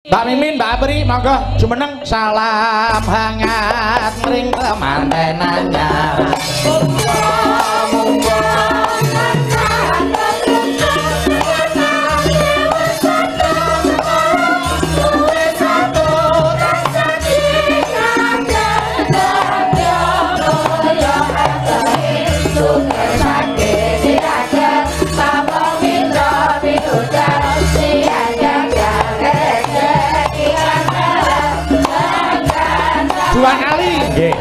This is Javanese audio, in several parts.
Mbak Mimin, Mbak Apri, monggo jumeneng salam hangat ring temantenannya. Dua kali. Nggih.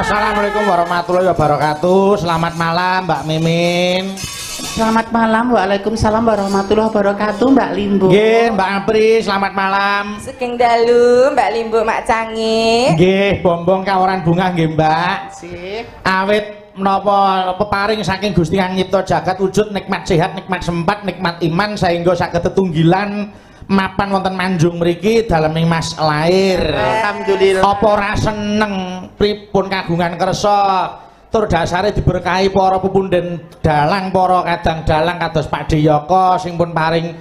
Assalamualaikum warahmatullahi wabarakatuh. Selamat malam Mbak Mimin. Selamat malam. Waalaikumsalam warahmatullahi wabarakatuh Mbak Limbo. Nggih, Mbak Apri, selamat malam. Sugeng dalu Mbak Limbo Mak Canggih. Nggih, bombong kaworan bunga nggih Mbak. Sip. Awit menapa peparing saking Gusti Kang Nyipta jagat wujud nikmat sehat, nikmat sempat, nikmat iman sehingga saged tetunggilan mapan wonten Manjung mriki daleming mas lair. Alhamdulillah. Apa ora seneng pripun kagungan kersa tur dasare diberkahi para pepundhen dalang, para kadang dalang kados Pak Deyaka sing pun paring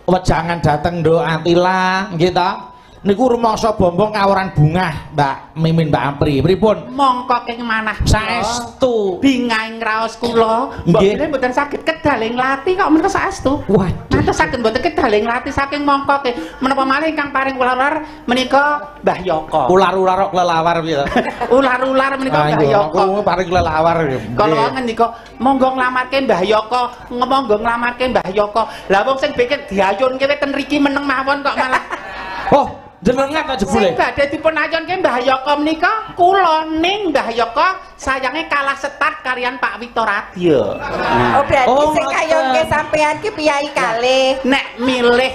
wejangan dhateng Nduk Atila nggih ta. Niku rumangsa bombong kaworan bungah Mbak Mimin, Mbak Apri. Pripun? Mongko keng manah Saestu. Bingahing raos kula. Mbok mboten saged kedal ing lati kok menika saestu. Waduh. Nanti saged mboten kedal ing lati saking mongko ke menapa malih ingkang paring ular menika Mbah Yoko. Ular-ular kok kelelawar piye to? Ular-ular menika Mbah Yoko. Aku paring kelelawar. Kalau ngendika monggo nglamarke Mbah Yoko, monggo nglamarke Mbah Yoko. Lah wong sing bikin diayunke ten mriki meneng mawon kok malah. Oh, jenengan ta jebule? Sing badhe dipun ayunke Mbah Yoko menika kula ning Mbah Yoko sayange kalah setat kalian Pak Wito Radio. Oh berarti Oh, sing kayonke sampean ki piyai kalih. Nek milih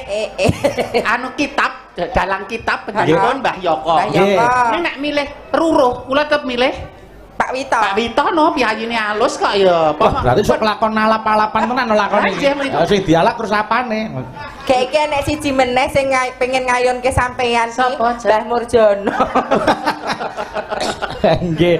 Anu kitab dalang kitab penjipun Mbah Yoko. Mbah Yoko. Nek milih ruruh kula tetep milih Pak Wito. Pak Wito no piyayine alus kok ya. Wah, berarti sok lakon alap-alapan tenan lakon iki. Sing dialak terus apane? Kayak enek siji meneh sing pengen ngayunke sampean ki Sapa, Cak? Mbah Murjono. Nggih.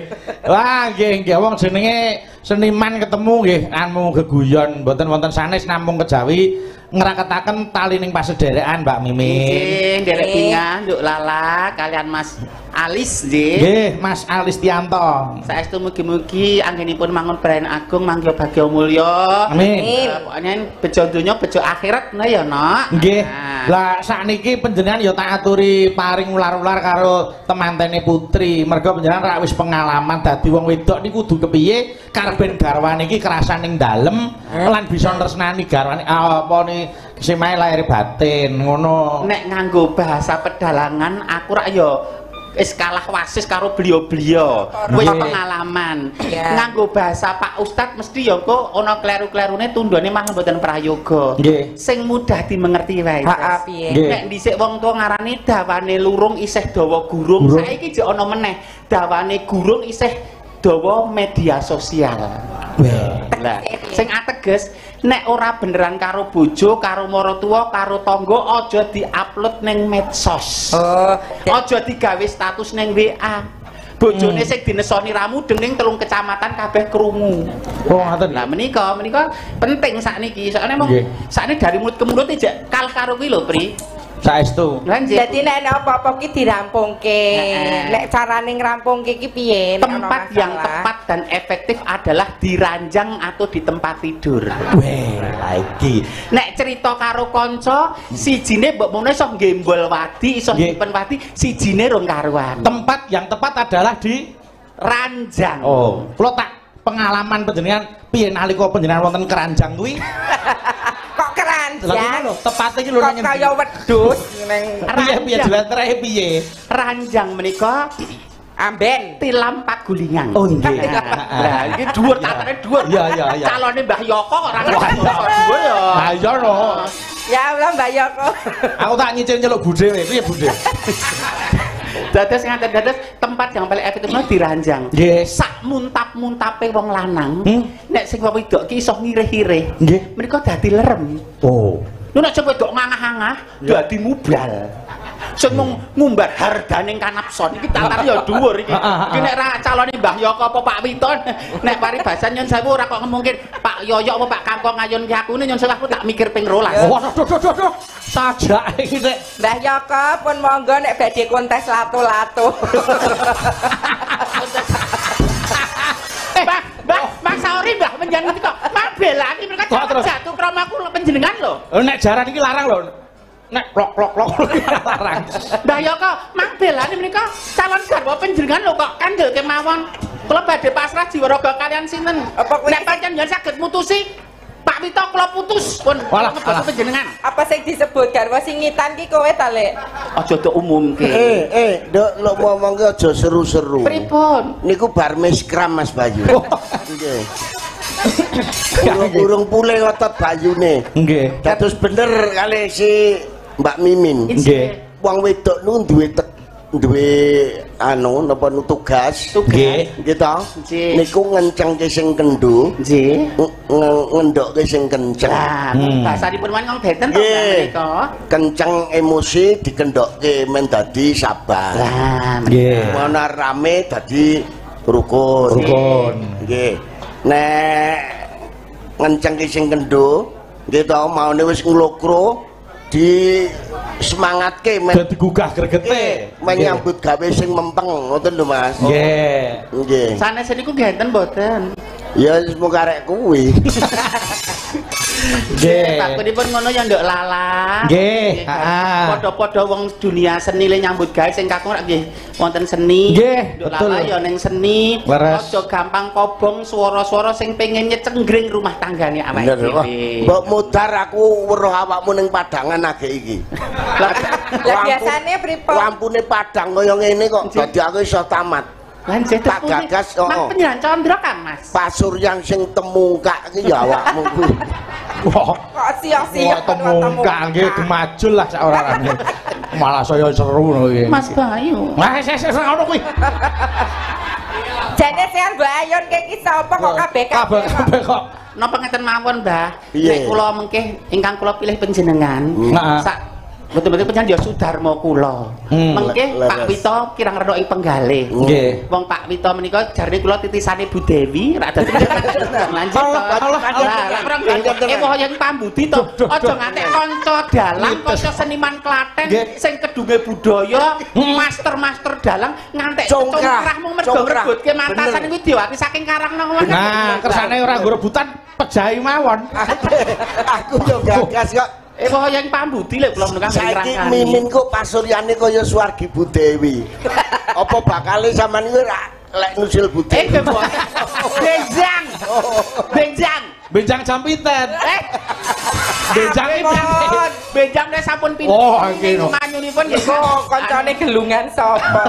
Wah, nggih wong jenenge seniman ketemu nggih anu geguyon mboten wonten sanes namung kejawi ngraketaken tali ning pasederekan Mbak Mimin. Nggih, nderek bingah nduk lala kalian Mas Alis nggih. Nggih, Mas Alistianto. Saestu mugi-mugi anggenipun mangun Brayan Agung mangga bagya mulya. Amin. Pokoknya bejo donya bejo akhirat nah ya Nok. Nggih. Nah. Lah sakniki panjenengan ya tak aturi paring ular-ular karo temantene putri. Merga panjenengan ra wis pengalaman dadi wong wedok niku kudu kepiye karben garwane iki kerasan ning dalem lan bisa tresnani garwane apa ni semae lahir batin ngono. Nek nganggo bahasa pedalangan aku rak ya wis kalah wasis karo beliau-beliau. Wis Nggih. pengalaman. Ya. Nganggo bahasa Pak Ustad mesti ya kok ana kleru-klerune tundone mah mboten prayoga. Nggih. Sing mudah dimengerti wae. Heeh piye. Nggih. Nek dhisik wong tuwa ngarani dawane lurung isih dawa gurung, Gurung. saiki jek ana meneh dawane gurung isih dawa media sosial. Lah, sing ateges nek ora beneran karo bojo, karo maratuwa, karo tangga aja diupload ning medsos. Oh, Aja digawe status ning WA. Bojone sing dinesoni ramu dening 3 kecamatan kabeh krungu. Oh, ngoten. Lah menika penting sakniki. Soalnya mong Nggih. sakniki dari mulut ke mulut aja kalah karo kuwi lho, Pri. Saestu. Dadi nek apa-apa ki dirampungke. Nek carane ngrampungke ki piye? Tempat yang tepat dan efektif adalah di ranjang atau di tempat tidur. Weh, lagi. Nek cerita karo kanca, sijine mbok mono iso gembol wadi, iso nyimpen wadi, sijine rong karuan. Tempat yang tepat adalah di ranjang. Oh, kula tak pengalaman panjenengan piye nalika panjenengan wonten keranjang kuwi? Kok keranjang? Lho, tepate iki lho kok kaya wedhus ning piye jelatere piye? Ranjang menika amben tilam pagulingan. Oh nggih. Lah iki dhuwur tatane dhuwur. Iya. Calone Mbah Yoko kok ora ngerti dhuwur ya. Ha iya no. Ya Allah Mbak Yoko. Aku tak nyicil nyeluk budhe kowe. Piye budhe? Dados ngaten dados tempat yang paling efektif di ranjang. Nggih. Sak muntap-muntape wong lanang, nek sing wong wedok ki iso ngirih-irih. Nggih. Menika dadi lerem. Oh. Lu nek coba wedok ngangah-angah, dadi mubal. Sing ngumbar hardaning kanapson iki tatar ya dhuwur iki. Iki nek ra calone Mbah Yoko apa Pak Witon, nek paribasan nyun sewu ora kok mungkin Pak Yoyok apa Pak Kangkong ngayun ki akune nyun sewu aku tak mikir ping 12. Waduh. Sajak iki nek Mbah Yoko pun monggo nek badhe kontes lato-lato. Mbah Sauri Mbah menjangan kok. Mbah belani mereka jatuh kromaku panjenengan lho. Nek jaran iki larang lho. Nek plok larang. Mbah Yoko, mang belani menika calon garwa panjenengan lho kok kandel kemawon. Kula badhe pasrah jiwaraga kalian sinten? Nek pancen yen saged mutusi Pak Wito kula putus pun ngebasa panjenengan. Apa sing disebut garwa singitan ki kowe ta, Lek? Aja tok umumke. Nduk lho ngomongke aja seru-seru. Pripun? Niku bar miskram Mas Bayu. Nggih. Burung pule ngotot bayune. Nggih. Dados bener kali si Mbak Mimin. Nggih. Wong wedok nu duwe anu napa tugas. Nggih. Nggih to? Niku ngencengke sing kendho. Nggih. Ngendokke sing kenceng. Lah, basanipun wong benten to menika. Kenceng emosi dikendokke men dadi sabar. Lah, nggih. Mana rame dadi rukun. Nggih. Nek ngencengke sing kendho, nggih to maune wis nglokro di semangatke men digugah gregete menyambut gawe sing mempeng ngoten lho Mas. Nggih. Nggih. Sanes niku genten mboten. Ya wis mung karek kuwi. Nggih. Takutipun ngono ya nduk lalang. Nggih, heeh. Padha-padha wong dunia seni le nyambut gawe sing kakung nggih wonten seni. Nggih, nduk betul. lalang ya ning seni. Aja gampang kobong swara-swara sing pengen nyecenggring rumah tanggane awake dhewe. Mbok mudar aku weruh awakmu ning padangan age iki. Lah biasane pripun? Lampune padang kaya ngene kok dadi aku iso tamat. Lanjut tak gagas Mas penyiaran Chandra Kang Mas. Pasuryan sing temungkak iki ya awakmu kuwi. Wah, kok sia-sia temungkak nggih gemajul lah sak ora-orane. Malah saya seru ngono iki. Mas Bayu. Wah, sesuk ngono kuwi. Jane sing Bayun iki sapa kok kabeh kok. Napa ngeten mawon, Mbah? Nek kula mengke ingkang kula pilih panjenengan. Sak betul-betul panjenengan ya Sudarma kula. Mengke Pak Wito kirang rena ing penggalih. Nggih. Wong Pak Wito menika jarine kula titisane Bu Dewi, ra dadi lanjut to. Wong yang pambudi to. Aja ngantek kanca dalang, kanca seniman Klaten sing kedunge budaya, master-master dalang ngantek congkrah mung mergo ngrebutke mantasan kuwi diwaki saking Karangno. Nah, kersane ora nggo rebutan pejahi mawon. Aku yo gagas kok. Yang pambudi lek kula menika saiki Mimin kok pasuryane kaya Suwargi Bu Dewi. Apa bakale sampean kuwi lek nusil Bu Dewi? Benjang. Benjang jampiten. Benjang nek sampun pindah. Oh, nggih no. Manyunipun nggih kok kancane gelungan sapa?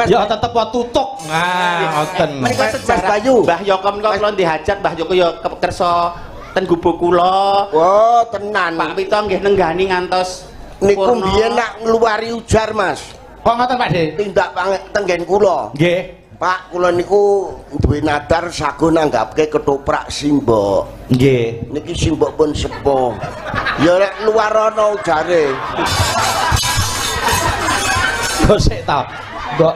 Ya tetep wae tutuk. Nah, ngoten. Menika sejarah Mbah Yoko menika kula dihajat Mbah Yoko ya kersa ten gubuk kula. Oh, tenan. Pak Wito nggih nenggani ngantos niku biyen nak ngluwari ujar, Mas. Kok ngoten, Pak De? Tindak tenggen kula. Nggih. Pak, kula niku duwe nadar sago nanggapke ketoprak simbok. Nggih. Niki simbok pun sepuh. Ya rek luar ana ujare. Kok sik ta. Mbok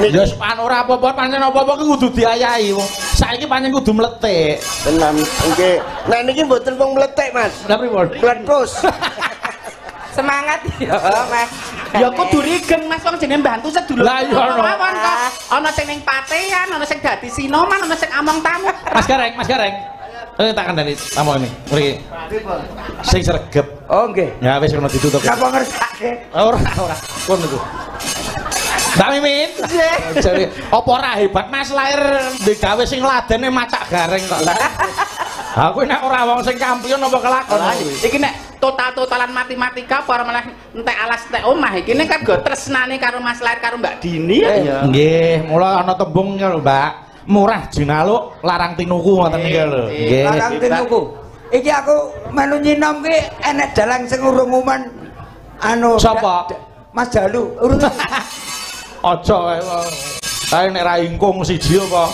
ya sepan ora apa-apa pancen apa-apa ku kudu diayahi wong. Saiki pancen kudu mletik. Tenan nggih. Nek niki mboten wong mletik, Mas. Lha pripun? Mletus. Semangat ya, Mas. Ya kudu rigeng Mas wong jenenge mbantu sedulur. Lah iya ono. Ana sing ning patean, ana sing dadi sinoman, ana sing among tamu. Mas Gareng. Tak kandhani tamu ini. Mriki. Sing sregep. Oh nggih. Ya wis ngono ditutup. Napa ngersake? Ora. Pun niku. Mbak Mimin. Jadi apa ora hebat Mas lair digawe sing ladene macak gareng kok. Aku nek ora wong sing kampion apa kelakon. Iki nek total-totalan matematika para meneh entek alas entek omah iki nek kan go tresnane karo Mas Lair karo Mbak Dini ya. Nggih, mula ana tembung lho, Mbak. Murah jinaluk, larang tinuku ngoten niku lho. Nggih. Larang tinuku. Iki aku melu nyinom ki enek dalang sing urung umuman anu. Sapa? Mas Jalu. Urung. Aja kae nek ra ingkung siji apa.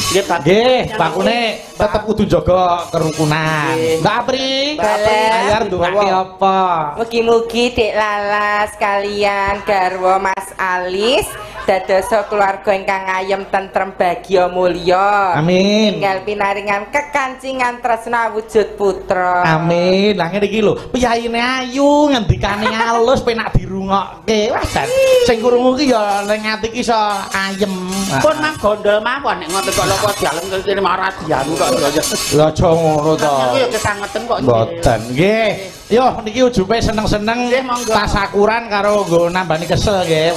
Nggih, bakune tetep kudu jaga kerukunan. Mbak Apri, bayar ndongake apa? Mugi-mugi Dik Lalas kalian garwa Mas Alis dados keluarga ingkang ayem tentrem bagya mulya. Amin. Tinggal pinaringan kekancingan tresna wujud putra. Amin. Lah ngene iki lho, piyaine ayu, ngendikane alus penak dirungokke. Wah, sing krungu ki ya ning ati ki iso ayem. Pun mah gondol mawon nek ngoten kok loko dalem kene marah dianu kok ya. Lah aja ngono to. Aku ya kesangeten kok. Mboten. Nggih. Yo niki ujupe seneng-seneng Nggih, monggo. tasakuran karo nggo nambani kesel nggih.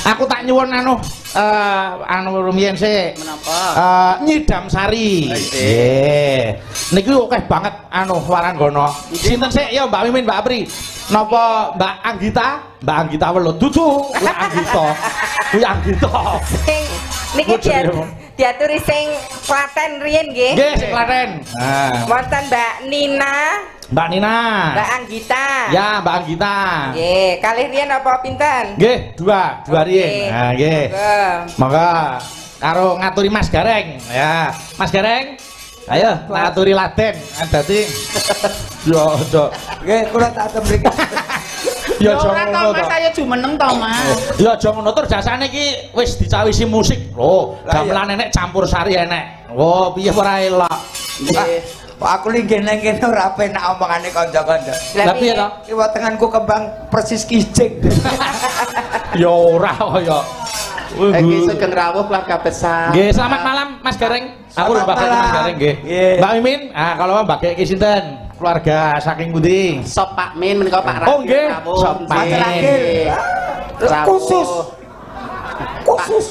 Aku tak nyuwun anu rumiyin sik. Menapa? Nyidam Sari. Nggih. Niki akeh banget anu waranggana. Sinten sik ya Mbak Mimin, Mbak Apri? Napa Mbak Anggita? Mbak Anggita welut. Dudu, Mbak Anggita. Kuwi Anggita. Sing niki diaturi sing Klaten riyen nggih. Nggih, sing Klaten. Nah, Wonten Mbak Nina, Mbak Nina. Mbak Anggita. Ya, Mbak Anggita. Nggih, kalih riyen apa pinten? Nggih, dua riyen. Nah, nggih. Monggo karo ngaturi Mas Gareng. Ya, Mas Gareng. Ayo, ngaturi Laden. Dadi yo aja. Nggih, kula tak atem mriki. Ya aja ora to ngono Mas to. saya jumeneng to Mas. Ya aja ngono tur jasane iki wis dicawisi musik. Lho, gamelan enek campur sari enek. Oh, piye ora elok. Nggih. Kok aku linggih nang kene ora penak omongane kanca-kanca. Lah piye to? Kiwa tenganku kembang persis kijing. Ya ora kaya. Iki sugeng rawuh keluarga besar. Nggih, selamat malam Mas Gareng. Aku Selamat mbak malam. Mas Gareng nggih. Nggih. Mbak Mimin, kalau mbak iki sinten? Keluarga saking pundi? Sop Pak Min menika Pak Rakyat. Oh, nggih. Rawuh. Sop Pak Min. Nggih. Rawuh. Khusus.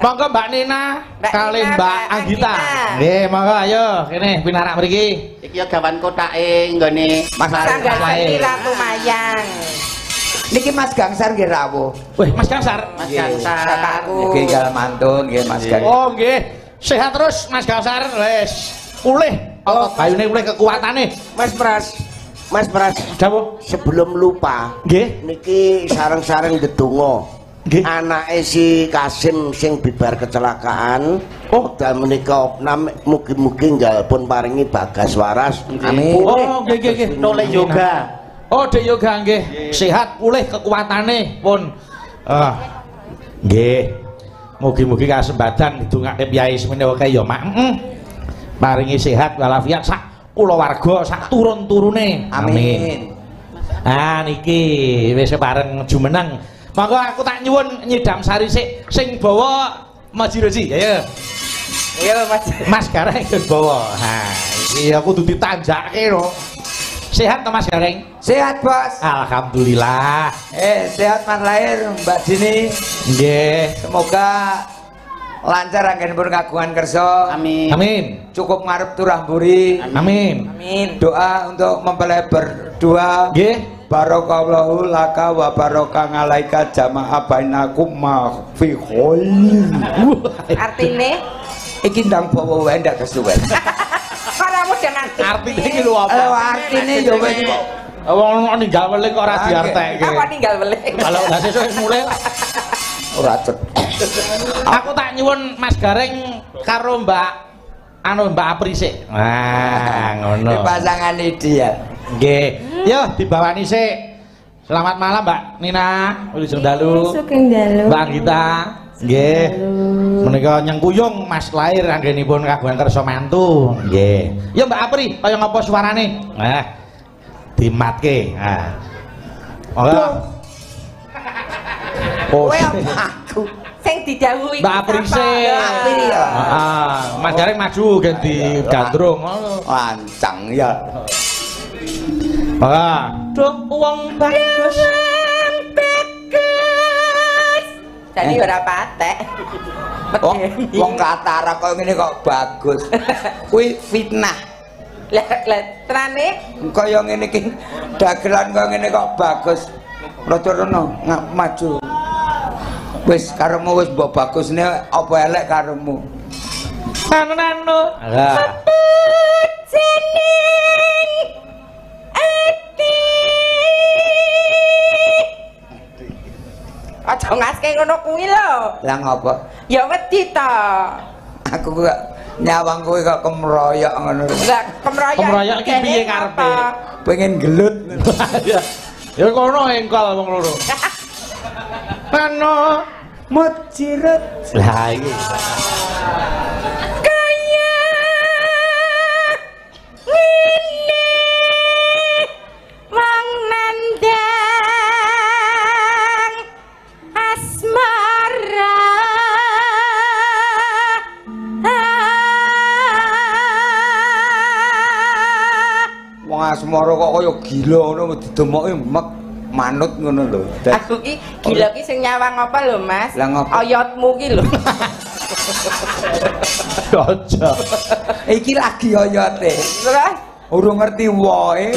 Monggo Mbak Nina Mbak kali Nina, Mbak Mbak Anggita. Anggita. Nggih, monggo ayo kene pinarak mriki. Iki ya gawan kotake nggone Mas Sanggar Lair. Sari Ratu Mayang. Niki Mas Gangsar nggih rawuh. Wih, Mas Gangsar. Mas Gangsar. Kakakku. Nggih gal mantun nggih Mas Gangsar. Oh, nggih. Sehat terus Mas Gangsar. Wis pulih. Oh, bayune pulih kekuatane. Mas Pras, Dawuh. sebelum lupa, Nggih. niki sareng-sareng ndedonga. Nggih. Anake si Kasim sing bibar kecelakaan. Oh. Dan menika opnam mugi-mugi nggak pun paringi bagas waras. Amin. Oh, nggih. Tole yoga. Oh, Dek Yoga nggih. Sehat pulih kekuatane pun. Nggih. Mugi-mugi kasembatan didongake piyai semene wae ya, Mak. Paringi sehat walafiat sak kulawarga sak turun-turune. Amin. Ah niki wis bareng jumeneng. Monggo aku tak nyuwun nyidam sari sik sing bawa majiroji. Ayo. Iya Mas. Mas Gareng sing bawa. Ha, iki aku kudu ditanjake lho. Sehat to Mas Gareng? Sehat, Bos. Alhamdulillah. Sehat Mas Lair, Mbak Dini. Nggih. Semoga lancar anggenipun kagungan kersa. Amin. Amin. Cukup ngarep turah mburi. Amin. Amin. Doa untuk mempelai berdua. Nggih. Barokallahu laka wa barokah ngalaika jamaah bainakum ma fi khair. Artine Iki ndang bawa wae ndak kesuwen. karamu dengan Artine iki lho apa? Artine yo wis kok. Wong ninggal welik kok ora diartekke. apa tinggal belik. Kalau lah sesuk mulai Ora cet. aku tak nyuwun Mas Gareng karo Mbak Mbak Apri sik. Nah, ngono. Pasangan dia. Nggih. Yo dibawani sik. Selamat malam Mbak Nina, Wilujeng Dalu. Sugeng dalu. Mbak Gita. Nggih. Menika nyengkuyung Mas Lair anggenipun kagungan kersa mantu. Nggih. Ya Mbak Apri, kaya ngapa suarane? Nah. dimatke. Nah. Oh, aku sing didhawuhi Mbak Aprise. Heeh. Mas Gareng maju ganti gandrung ngono. Lancang ya. Duh wong bagus. Jadi ora patek. Wong Katara kok ngene kok bagus. Kuwi fitnah. Lah trane Kaya ngene iki dagelan kok ngene kok bagus. Raja Rena maju. Wis karemu wis mbok bagusne apa elek karemu. Nanu. Lah. Aja ngaske ngono kuwi lho. Lah ngopo? Ya wedi ta. Aku kok nyawang kowe kok kemroyok ngono. Lah kemroyok. Kemroyok iki piye karepe? Pengen gelut. Ya kono engkol wong loro. Mano Mujirat. lah iki. Kaya ngene wong nandang asmara. Wong asmara kok kaya gila ngono didemoki mek manut ngono lho. Aku ki gila ki sing nyawang apa lho Mas? Lah ngopo? Oyotmu ki lho. Aja. Iki lagi oyote. Terus Urung ngerti wae.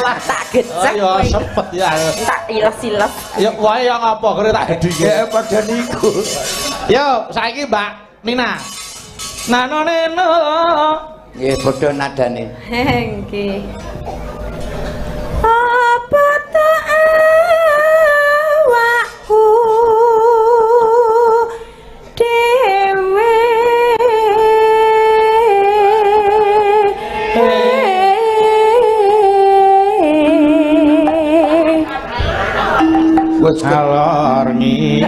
lah tak gecek Ya kowe. sepet ya. Tak iles-iles. Ya wae yang apa kare tak gedhi. Ya padha niku. Yo saiki Mbak Nina. Nano neno. Nggih padha nadane. Nggih. Apa ta awakku dhewe Wes Alor ngi.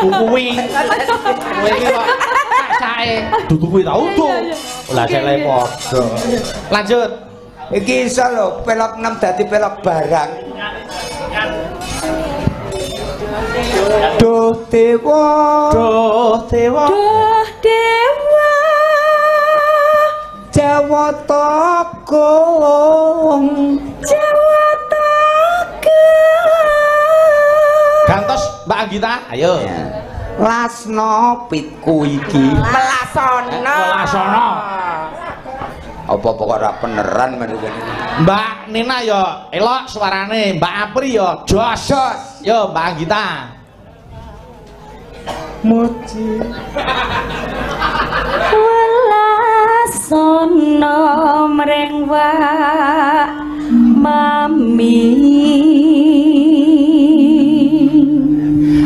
Kuwi. Kuwi iki kok kacae. Dudu kuwi ta udo. Lah sik le padha. Lanjut. iki iso lho pelok 6 dadi pelok barang. Duh dewa, Duh dewa. Duh dewa Jawa Togong, Jawa Togong Gantos Mbak Anggita. Ayo. Lasno pitku iki. Melasana. Melasana. Apa kok ora beneran menurut Mbak Nina yo elok suarane, Mbak Apri yo jos. Yo Mbak Anggita. Muji Welasana mring wak mami.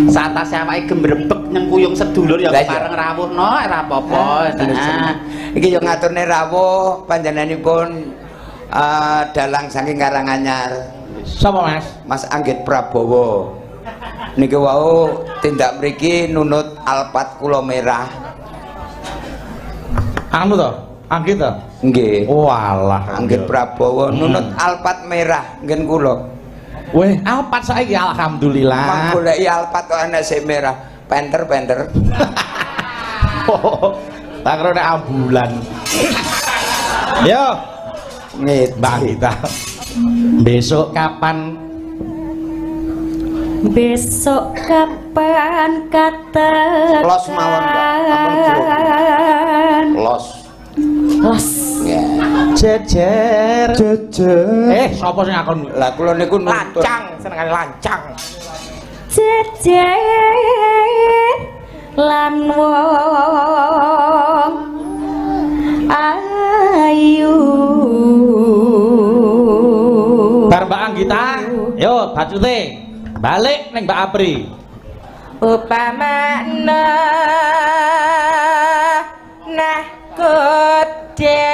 Satase awake gembrebek nyengkuyung sedulur ya Lah iya. pareng rawuhno ora apa-apa. Nah, iki yo ngaturne rawuh panjenenganipun dalang saking Karanganyar Sapa Mas? Mas Anggit Prabowo. Niki wau tindak mriki nunut alpat kula merah. Anu to? Anggit to? Nggih. Walah. Anggit Prabowo nunut alpat merah nggen kula. Weh, alpat saiki alhamdulillah. Mang goleki alpat kok ana sing merah. Penter-penter. Tak kira nek ambulan. Yo, Ngit Mbak Anggita. Besok kapan? Besok kapan kata Los mawon, Mbak. Ampun, Bro. Los. Los. Ya. Jejer. Jejer. Sapa sing akon? Lah kula niku nuntut. Lancang, senengane lancang. Jejer lan wong ayu. Bar Mbak Anggita. Yo, bacute. Balik ning Mbak Apri. Upamana nah koda.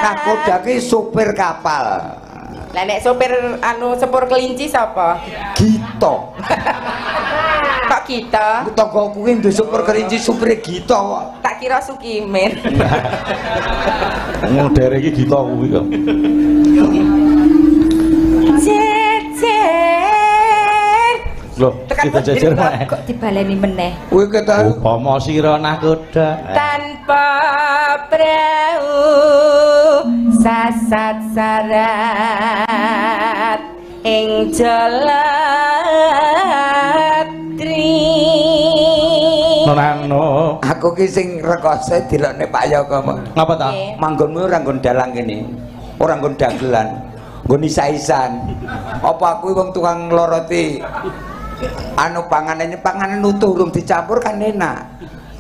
Nakoda ki supir kapal. Lah nek sopir anu sepur kelinci sapa? Gito. Kok kita? Toko kuwi ndek supir kerinci supire Gito kok. Tak kira Sukimin. Ngedere iki Dita kuwi kok. Jejer. Loh, kita jejer wae. Kok dibaleni meneh? Kuwi kata Upama sira nakoda Tanpa prau sasat sarat ing jalatri. Nonano. aku ki sing rekoso dilokne Pak Yoko. Ngapa ta? Manggonmu ora nggon dalang kene. Ora nggon dagelan. Nggon isa-isan. Apa aku wong tukang ngloroti anu panganan utuh urung dicampur kan enak.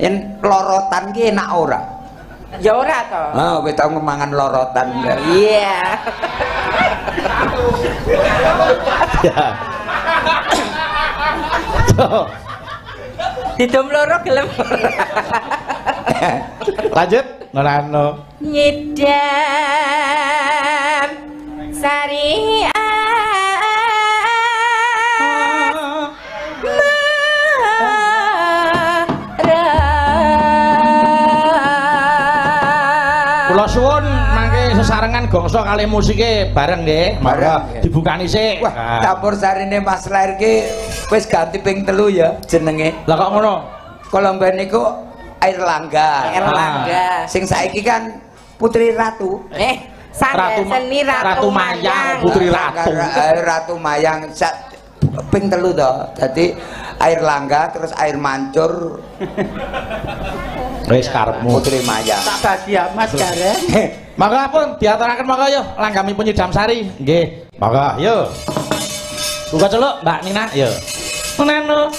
Yen lorotan ki enak ora? Ya ora to. Ah, kowe tau mangan lorotan. Iya. Ya. Didom loro gelem. Lanjut, Nonano. Nyedam sari Kula suwun mangke sesarengan gongso kali musike bareng nggih. Monggo dibukani sik. Wah, campur sarine Mas Lair ki wis ganti ping 3 ya jenenge. Lah kok ngono? Kalau mbak niku Air Langga. Sing saiki kan Putri Ratu. Seni Ratu Mayang. Putri Ratu. Ratu Mayang ping 3 to. Dadi Air Langga terus Air Mancur. Wis karepmu. Putri Mayang. Tak bahagia Mas Gareng. Maka pun diaturaken maka yo langgami penyidam sari. Nggih. Maka yo. Buka celuk Mbak Nina yo. Nonano.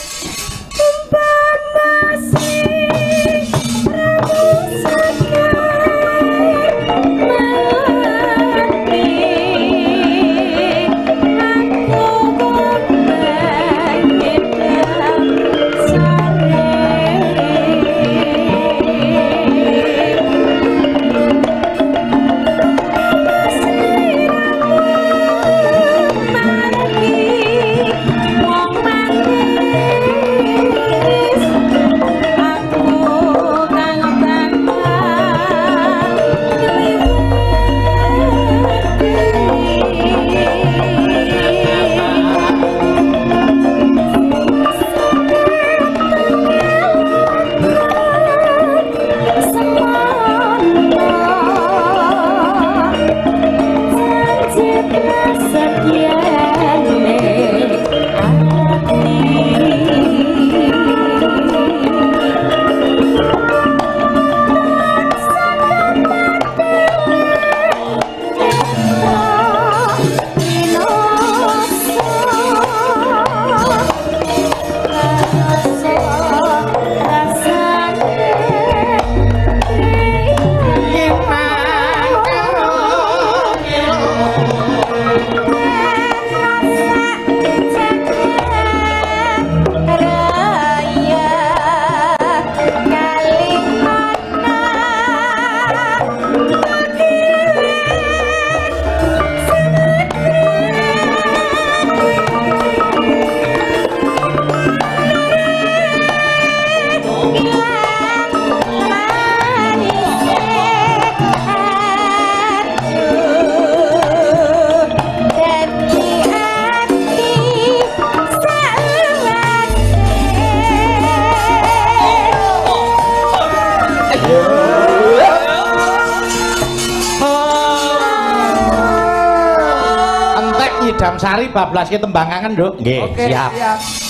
Nyidam sari bablas ke tembangangan, Nduk. Nggih, siap.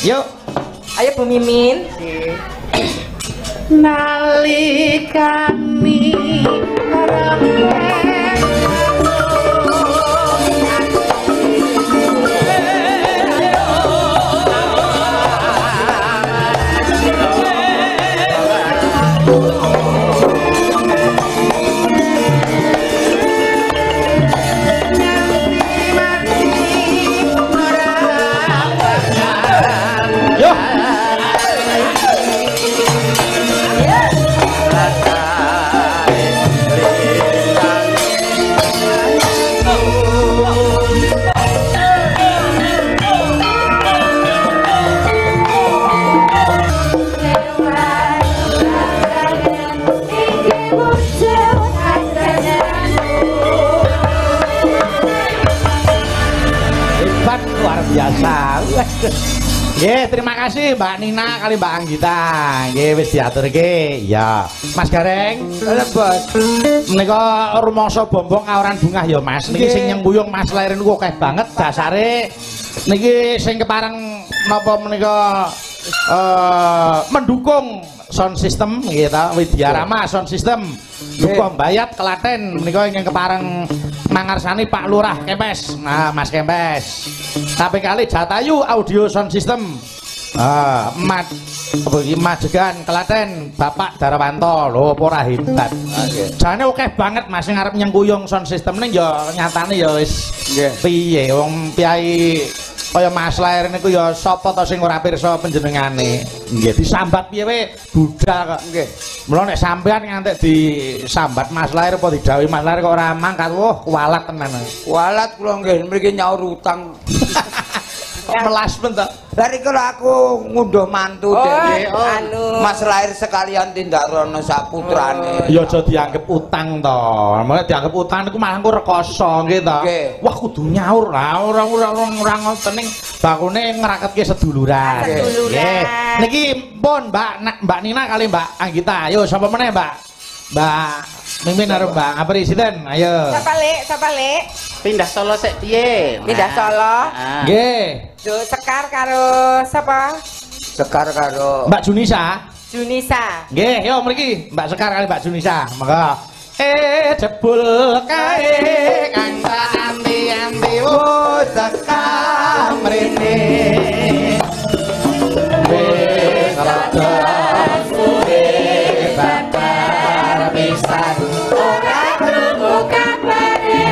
Yuk. Ayo Bu Mimin. Nalikani Nggih, terima kasih Mbak Nina kali Mbak Anggita. Nggih wis diaturke. Ya. Mas Gareng, Lebet. menika rumangsa bombong aoran bungah ya Mas. Niki sing nyengkuyung Mas lair niku akeh banget dasare. Niki sing kepareng napa menika mendukung sound system nggih ta Widyarama sound system. Dukuh Bayat Klaten menika ingkang kepareng mangarsani Pak Lurah Kempes. Nah, Mas Kempes. Tapi kali Jatayu audio sound system. Majegan Klaten Bapak Darawanto lho apa ora hebat. Jane akeh banget Mas sing arep nyengkuyung sound system ning ya nyatane ya wis piye wong piyai kaya Mas Lair niku ya sapa to sing ora pirsa panjenengane. Nggih disambat piye wae budal kok. Nggih. Mula nek sampean ngantek disambat Mas Lair apa didhawuhi Mas Lair kok ora mangkat, wah kualat tenan. Kualat kula nggih mriki nyaur utang. Melas men to. Dari kalau aku ngunduh mantu dhewe anu Mas Lair sekalian tindak rono saputrane. Ya aja dianggep utang to. Malah dianggep utang niku malah engko rekoso nggih to. Wah kudu nyaur lah ora ngoten ning bakune ngraketke seduluran. Nggih. Niki pun Mbak Nina kali Mbak Anggita. Ayo sapa meneh Mbak? Mbak Mimin karo Mbak Presiden. Ayo. Sapa lek? Pindah Solo sik piye? Pindah Solo. Nggih. Duh Sekar karo sapa? Sekar karo Mbak Junisa. Junisa. Nggih, yo mriki Mbak Sekar kali Mbak Junisa. Monggo. Jebul kae kang anti-anti wis sekam mrene. Wis rada suwe bakar pisan ora krungu kabare.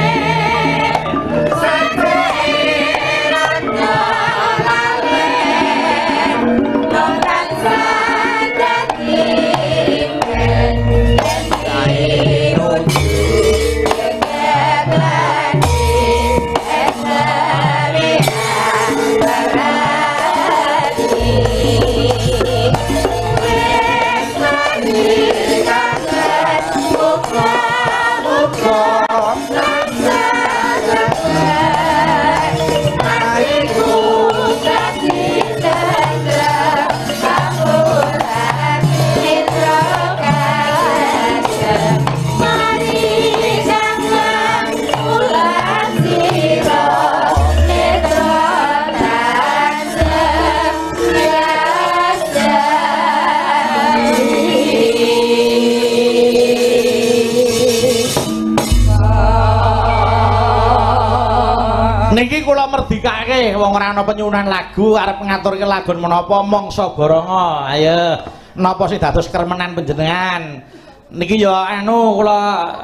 Niki kula merdikake wong ora ana penyuwunan lagu arep ngaturke lagu menapa mangsa baronga. Ayo napa sing dados kremenan panjenengan. Niki ya anu kula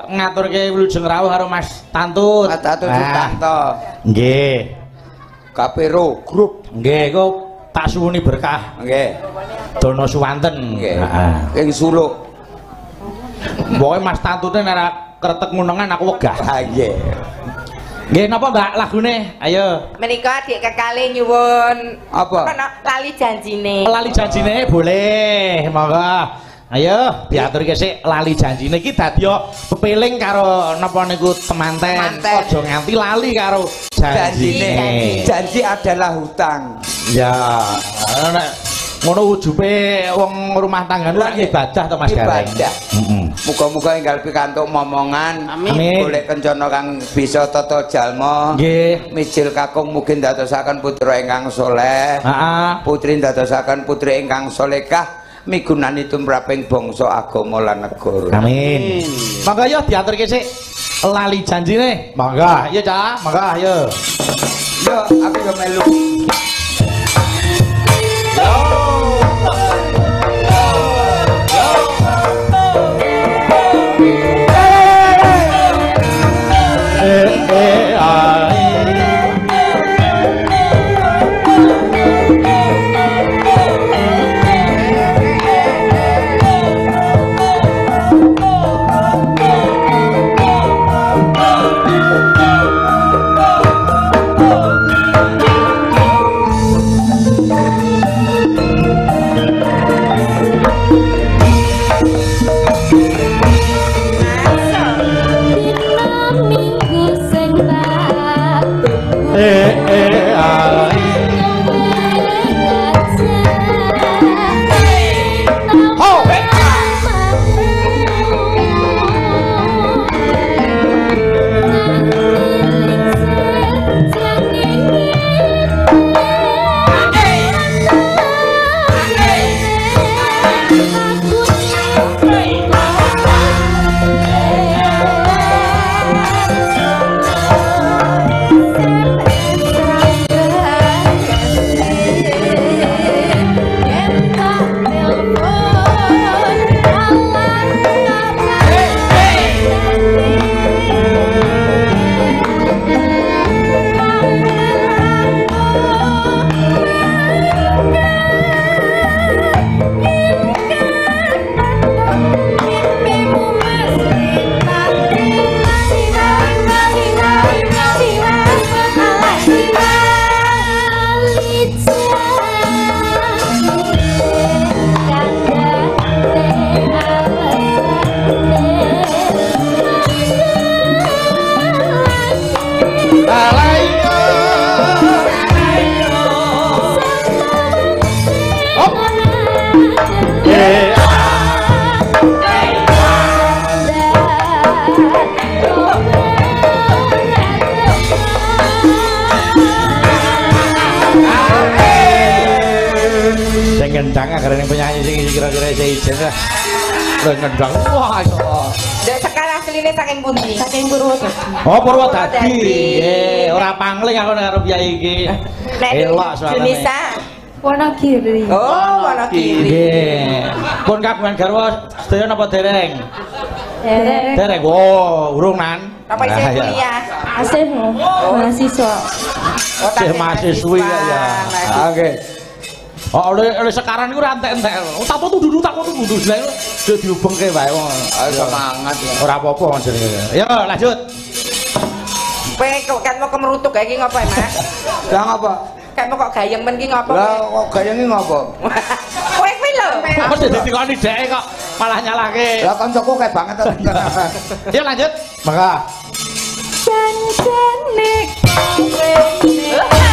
ngaturke wilujeng rawuh karo Mas Tantut. Mas Tantut Sutanto. Nggih. Kapero grup. Nggih, kok tak suwuni berkah. Nggih. Dono Suwanten. Nggih. Ing Suluk. Pokoke Mas Tantute nek ora kretek ngunengan aku wegah. Ha nggih. Nggih napa Mbak lagune? Ayo. Menika adik kekali nyuwun apa? Lali janjine. Lali janjine boleh. Monggo. Ayo diaturke sik lali janjine iki dadi pepeling karo napa niku temanten. Aja nganti lali karo janjine. Janji adalah hutang. Ya, nek ngono ujube wong rumah tangga niku ibadah to Mas Gareng. Ibadah. Muga-muga enggal pikantuk momongan. Amin. Golek kencana kang bisa tata jalma. Nggih. Mijil kakung mugi ndadosaken putra ingkang saleh. Heeh. Putri ndadosaken putri ingkang salehah migunani tumraping bangsa agama lan negara. Amin. Monggo yo diaturke sik lali janjine. Monggo, iya Cak. Monggo ayo. Yo, aku yo melu. ngendang agarane penyanyi sing kira-kira isin lah. Lho ngendang. Wah iso. Ndek sekarang asline saking pundi? Saking Purwodadi. Oh Purwodadi. Nggih, ora pangling aku karo piyai iki. Elok suarane. Junisa. Wonogiri. Oh, Wonogiri. Nggih. Pun kagungan garwa sedaya napa dereng? Derek. Dereng. Oh, urung nan. Apa isih kuliah? Asih mahasiswa. Oh, Sih mahasiswi ya. Oke. Oh, oleh sekarang iku ora entek-entek. Tak foto dulu, tak foto dulu. Lah yo diubengke wae wong. Semangat ya. Ora apa-apa jenenge. Ya lanjut. Kowe kok kan mau kemerutuk kae iki ngopo, Mas? Lah ngapa? Kayak mau kok gayeng men ki ngopo? Lah kok gayange ngapa? Kowe kuwi lho. Apa ditikoni dhek kok malah nyalahke. Lah kancaku kayak banget to. Ya lanjut. Maka Janjane kowe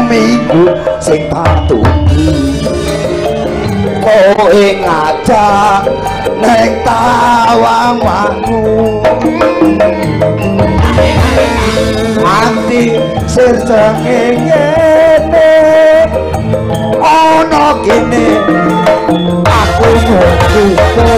Minggu sing patungi kowe ngajak ning tawang wangu ati sirjenge ngene ana kene aku ngono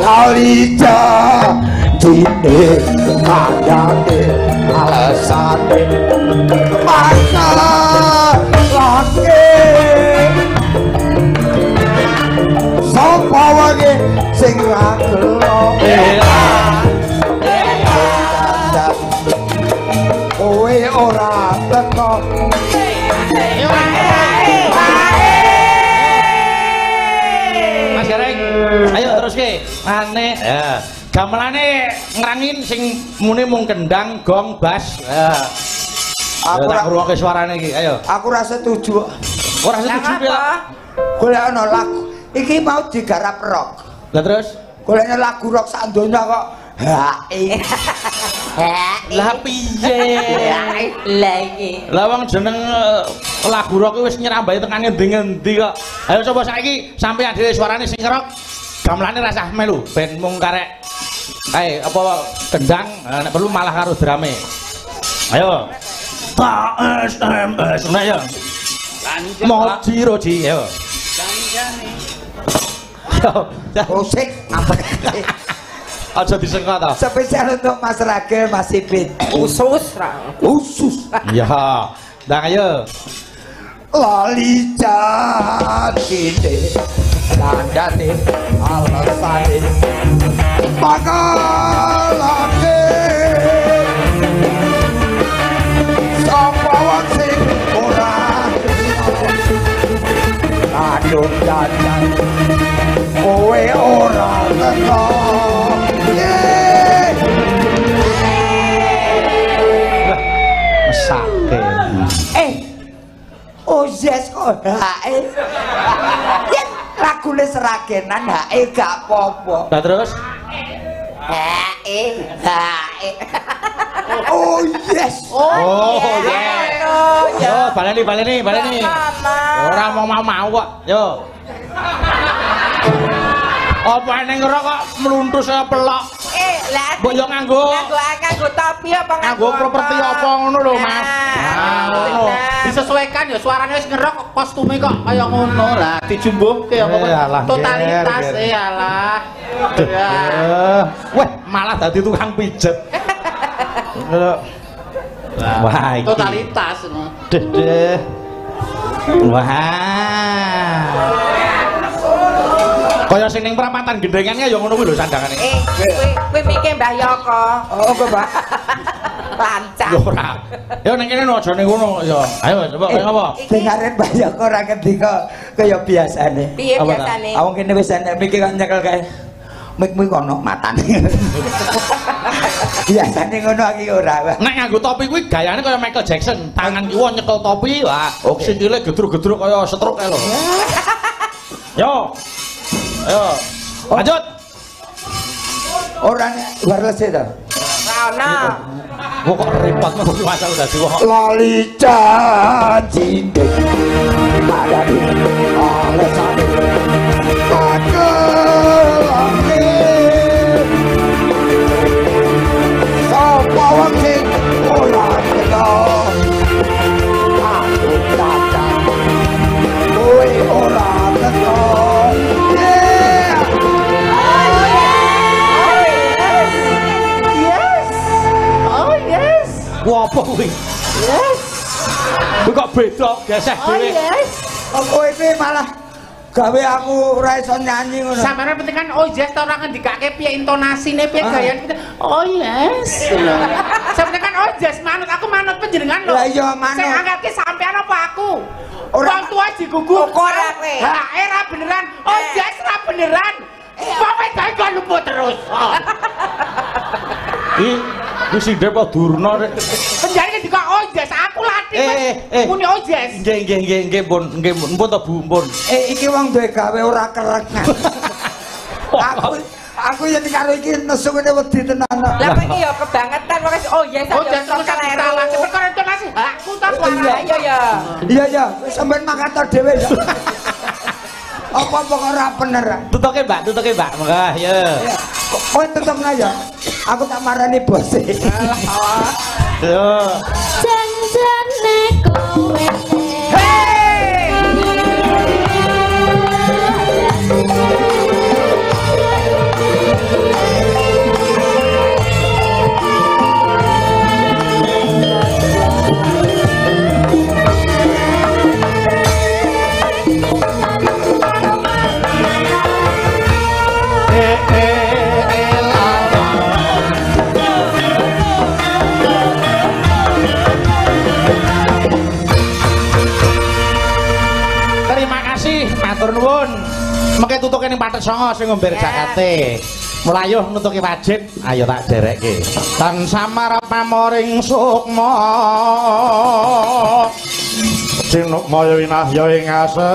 Lalica dine kandane alasane maka lake sapa wae sing ra kelo kowe ora teko Mas Gareng, ayo terus ke. Aneh, ya. Gamelane ngrangin sing muni mung kendang, gong, bass. Ya. Aku tak ngrungokke suarane iki, ayo. Aku ra setuju. Ora setuju ya. Golek ana lagu iki mau digarap rock. Lah terus? Goleknya lagu rock sak donya kok hae. Lah piye? Lah iki. Lah wong jeneng lagu rock wis nyerambai tekan ngendi-ngendi kok. Ayo coba saiki sampeyan dhewe suarane sing rock. Gamelane rasah melu ben mung karek ae apa kendang nek perlu malah karo drame. Ayo. SMS nah ya. Lanjut. Moji roji ayo. Janjane. Musik apa? Aja disengkot to. Spesial untuk Mas Ragil, Mas Ipin. Usus ra. Usus. Iya. Ndang ayo. Lali jatine kandhane alasane makalake sapa wae sing ora aduh jajan kowe ora teko Mesake. Oh yes kok hae. Yen lagune seragenan hae gak apa-apa. Lah terus? Hae. Oh yes. Oh ya. Yo baleni. Ora mau kok. Yo. Apa ning ngira kok mluntus pelok. Mbok yo nganggo topi apa nganggo properti apa ngono lho, Mas. ngono. Disesuaikan ya suarane wis ngerok kostume kok kaya ngono lah dijumbuhke apa totalitas alah. Wah, malah dadi tukang pijet. Wah, iki totalitas. Deh. Wah. Kaya sing ning perapatan gendengane ya ngono kuwi lho sandangane. Kowe mikir Mbah Yoko. Oh, kok, Pak? Lancang. Yo ora. Yo ning kene aja ning ngono ya. Ayo coba kaya apa? Dengaren Mbah Yoko ora ketika kaya biasane. Piye biasane? Awang kene wis enek mikir kok nyekel kae. Mik-mik kono matane. Biasane ngono iki ora. Nek nganggo topi kuwi gayane kaya Michael Jackson, tangan kiwa nyekel topi, wah, sikile gedruk-gedruk kaya stroke kae lho. Yo. Ayo. Lanjut. Ora wireless to. Ora ono. Kok repot kok masalah dadi kok. Lali janji padane alesane pakelange sapa wong sing ora teko aku datang kowe ora teko Wah, apa kuwi? Yes. Kuwi kok beda geseh dhewe. Yes. Kowe iki malah gawe aku ora iso nyanyi ngono. Sampeyan penting kan oh yes ta ora ngendikake piye intonasine piye gayane. Oh yes. Sampeyan kan oh yes manut aku manut panjenengan lho. Lah iya manut. Sing angkatke sampean apa aku? Ora wong tuwa digugu. Ora kowe. Ha, ora beneran. Oh yes ora beneran. Pokoke gawe kok lupa terus. Iki sing depo durna rek. Penjare dikok oh yes aku latih Mas. Muni oh yes. Nggih, pun to Bu, pun. Iki wong duwe gawe ora kerek. Aku yen karo iki nesu ngene wedi tenan. Lah iki ya kebangetan wong oh yes oh yes terus salah. Perkara intonasi hakku ta suara. Iya ya. Iya ya, sampean makator dhewe ya. Apa kok ora bener? Tutuke Mbak, Monggo ya. Kowe tetepna ya. Aku tak marani bos. Yo. Janjane kowe. Matur nuwun. Mengke tutuke ning Pathek Sanga sing ngombe Jakate. Mulayuh nutuki wajib, ayo tak derekke. Tan samar pamoring sukma. Sinuk maya winah ya ing asepi.